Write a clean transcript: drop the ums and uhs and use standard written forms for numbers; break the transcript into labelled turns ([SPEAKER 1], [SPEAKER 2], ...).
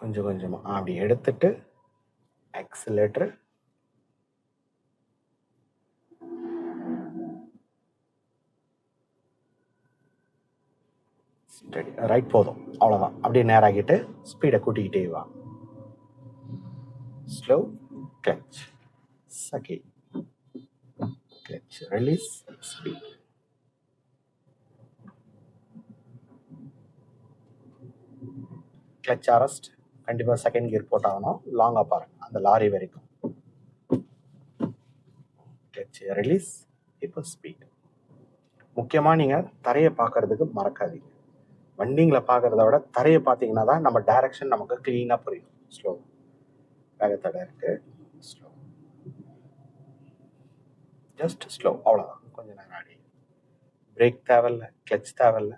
[SPEAKER 1] கொஞ்சம் கொஞ்சமாக அப்படி எடுத்துட்டு ஆக்சிலேட்டர் ஸ்டடி ரைட் போதும், அவ்வளோதான். அப்படியே நேராகிட்டு ஸ்பீடை கூட்டிக்கிட்டே வா. Slow clutch, second clutch, release, speed. Clutch arrest கண்டிப்பாக செகண்ட் கியர் போட்டாகணும். லாங்காக பாருங்க அந்த லாரி வரைக்கும். கிளச் ரிலீஸ், இப்போ ஸ்பீட். முக்கியமாக நீங்கள் தரையை பார்க்கறதுக்கு மறக்காதீங்க. வண்டிங்களை பார்க்குறத விட தரையை பார்த்தீங்கன்னா தான் நம்ம டைரக்ஷன் நமக்கு க்ளீனாக புரியும். ஸ்லோ, வேகத்தடை இருக்குது, ஸ்லோ, ஜஸ்ட் ஸ்லோ, அவ்வளோதான். கொஞ்சம் நேரம் ஆடி. பிரேக் தேவையில்லை, கிளச் தேவையில்லை,